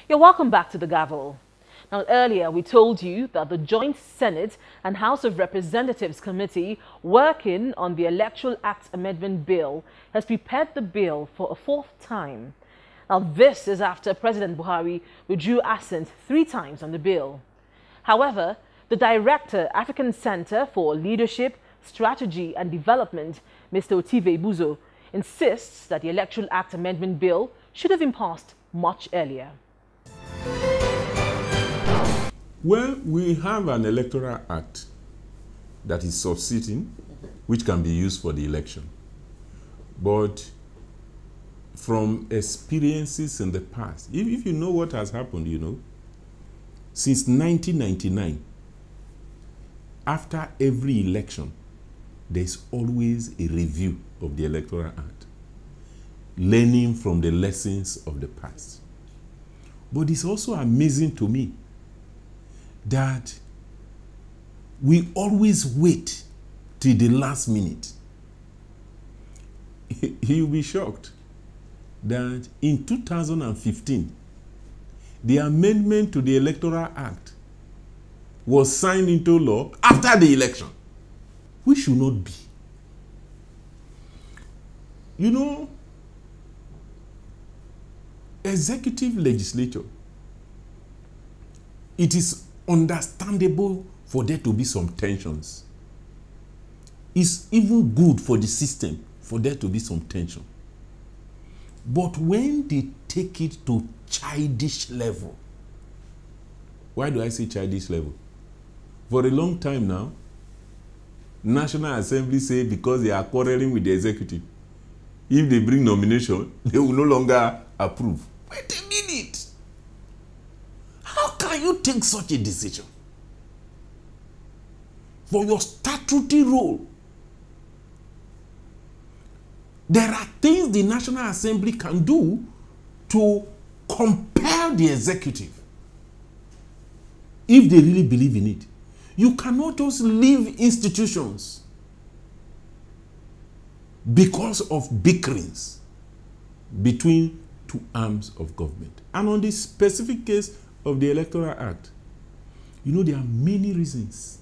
You're welcome back to the Gavel. Now, earlier we told you that the Joint Senate and House of Representatives Committee working on the Electoral Act Amendment Bill has prepared the bill for a fourth time. Now, this is after President Buhari withdrew assent 3 times on the bill. However, the Director, African Center for Leadership, Strategy and Development, Mr. Igbuzor, insists that the Electoral Act Amendment Bill should have been passed much earlier. Well, we have an Electoral Act that is subsisting, which can be used for the election. But from experiences in the past, if you know what has happened, you know, since 1999, after every election, there's always a review of the Electoral Act, learning from the lessons of the past. But it's also amazing to me that we always wait till the last minute. You'll be shocked that in 2015, the amendment to the Electoral Act was signed into law after the election. We should not be. You know, executive legislature, it is understandable for there to be some tensions. It's even good for the system for there to be some tension. But when they take it to childish level, why do I say childish level? For a long time now, National Assembly say because they are quarreling with the executive, if they bring nomination, they will no longer approve. Wait a minute. How can you take such a decision? For your statutory role, there are things the National Assembly can do to compel the executive if they really believe in it. You cannot just leave institutions because of bickerings between 2 arms of government. And on this specific case of the Electoral Act, you know, there are many reasons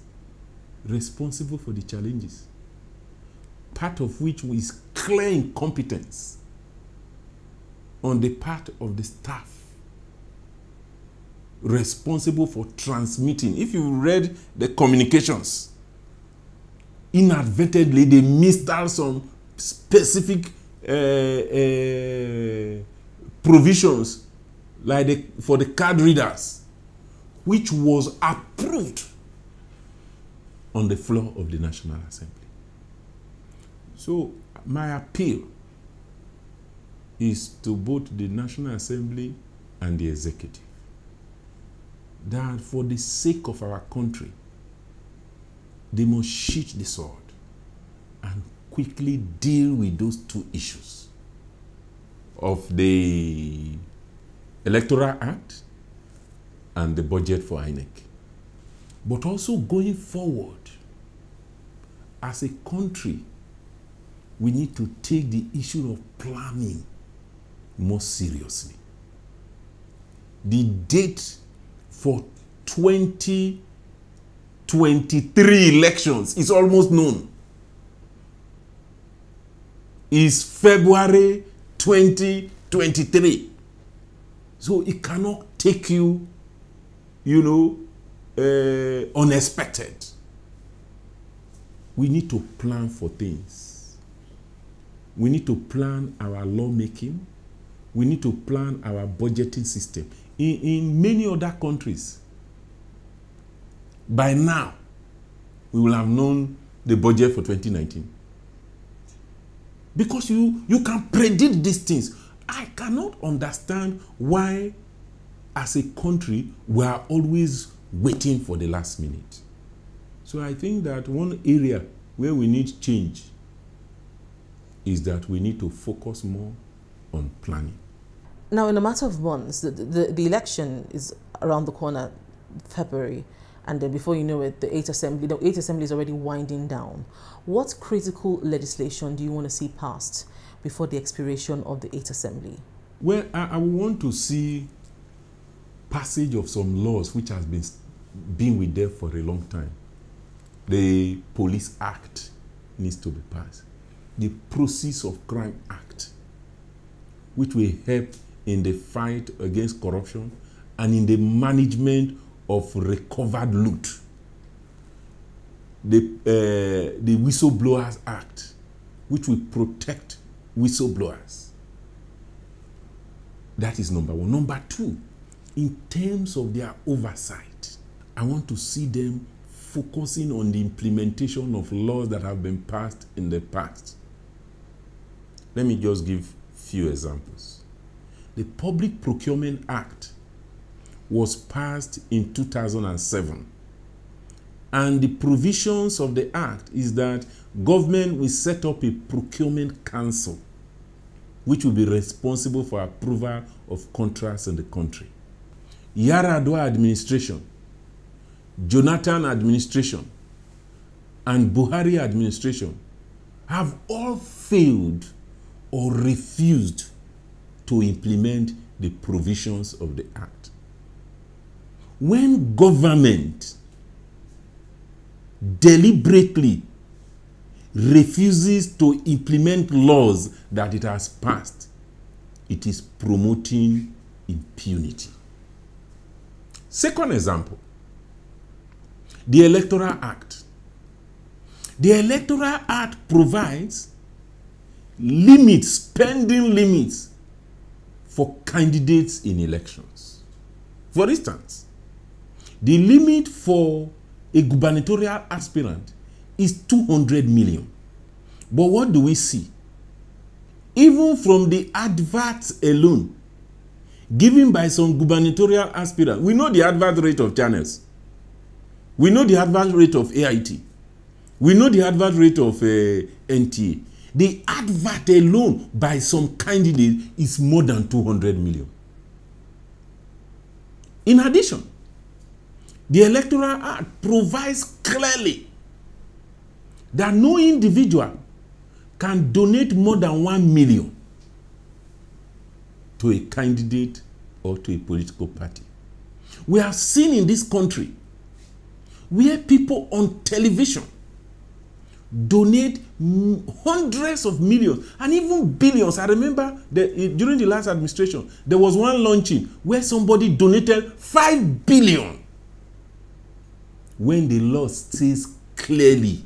responsible for the challenges, part of which is clear incompetence on the part of the staff responsible for transmitting. If you read the communications, inadvertently they missed out some specific provisions like for the card readers, which was approved on the floor of the National Assembly. So my appeal is to both the National Assembly and the executive that for the sake of our country, they must sheath the sword and quickly deal with those 2 issues of the Electoral Act and the budget for INEC. But also going forward, as a country, we need to take the issue of planning more seriously. The date for 2023 elections is almost known. It's February 2023. So it cannot take you, you know, unexpected. We need to plan for things. We need to plan our lawmaking. We need to plan our budgeting system. In many other countries, by now, we will have known the budget for 2019. Because you can predict these things. I cannot understand why, as a country, we are always waiting for the last minute. So I think that one area where we need change is that we need to focus more on planning. Now, in a matter of months, the election is around the corner, February, and then before you know it, the 8th Assembly is already winding down. What critical legislation do you want to see passed before the expiration of the 8th Assembly? Well, I want to see passage of some laws which has been with them for a long time. The Police Act needs to be passed. The Proceeds of Crime Act, which will help in the fight against corruption and in the management of recovered loot. The Whistleblowers Act, which will protect whistleblowers. That is number one. Number two, in terms of their oversight, I want to see them focusing on the implementation of laws that have been passed in the past. Let me just give few examples. The Public Procurement Act was passed in 2007. And the provisions of the act is that government will set up a procurement council which will be responsible for approval of contracts in the country. Yaradua administration, Jonathan administration, and Buhari administration have all failed or refused to implement the provisions of the act. When government deliberately refuses to implement laws that it has passed, it is promoting impunity. Second example, the Electoral Act. The Electoral Act provides limits, spending limits for candidates in elections. For instance, the limit for a gubernatorial aspirant is 200 million. But what do we see? Even from the adverts alone given by some gubernatorial aspirants, we know the advert rate of channels. We know the advert rate of AIT. We know the advert rate of NTA. The advert alone by some candidates is more than 200 million. In addition, the Electoral Act provides clearly that no individual can donate more than 1 million to a candidate or to a political party. We have seen in this country where people on television donate hundreds of millions and even billions. I remember during the last administration, there was one launching where somebody donated 5 billion. When the law says clearly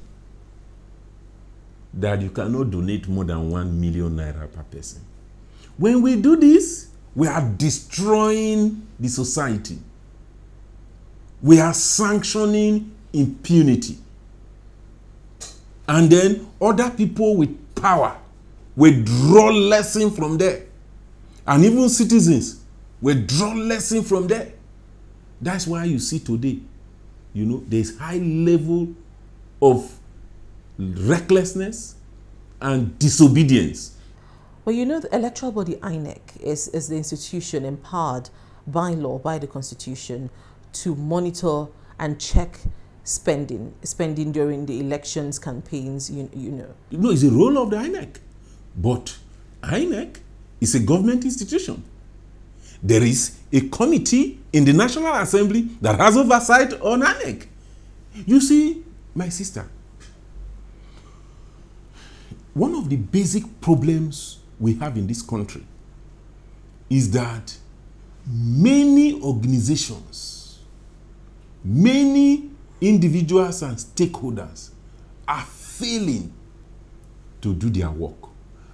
that you cannot donate more than 1 million naira per person. When we do this, we are destroying the society. We are sanctioning impunity. And then other people with power will draw lesson from there. And even citizens will draw lesson from there. That's why you see today, there's high level of recklessness and disobedience. Well, the electoral body INEC is the institution empowered by law, by the Constitution, to monitor and check spending during the elections, campaigns, It's the role of the INEC. But INEC is a government institution. There is a committee in the National Assembly that has oversight on INEC. You see, my sister, one of the basic problems we have in this country is that many organizations, many individuals and stakeholders are failing to do their work.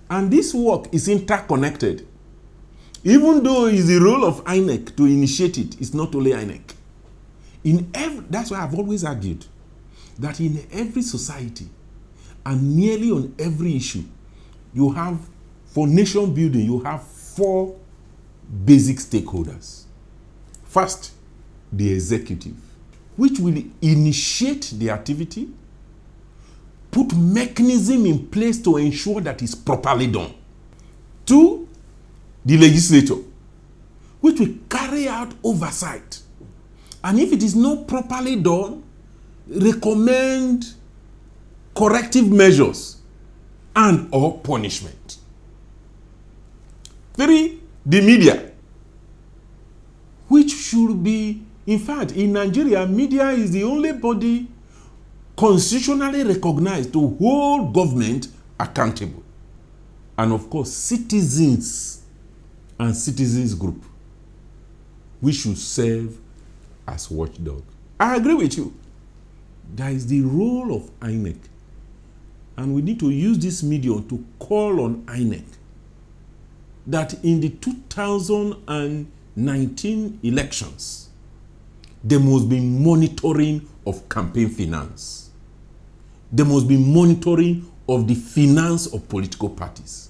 And this work is interconnected. Even though it's the role of INEC to initiate it, it's not only INEC. That's why I've always argued that in every society and nearly on every issue, you have, for nation building, you have 4 basic stakeholders. First, the executive, which will initiate the activity, put mechanism in place to ensure that it's properly done. 2, the legislature, which will carry out oversight. And if it is not properly done, recommend corrective measures and or punishment. 3, the media, which should be, in fact, in Nigeria, media is the only body constitutionally recognized to hold government accountable. And of course, citizens and citizens group, we should serve as watchdog. I agree with you. There is the role of INEC. And we need to use this medium to call on INEC that in the 2019 elections, there must be monitoring of campaign finance. There must be monitoring of the finance of political parties.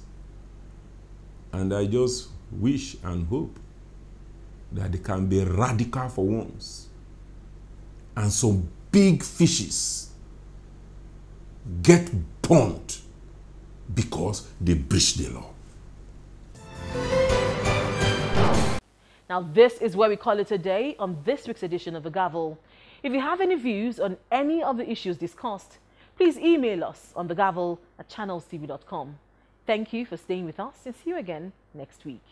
And I just wish and hope that they can be radical for once. And some big fishes get pumped because they breach the law. Now, this is where we call it a day on this week's edition of the Gavel. If you have any views on any of the issues discussed, please email us on thegavel@channelstv.com. Thank you for staying with us and see you again next week.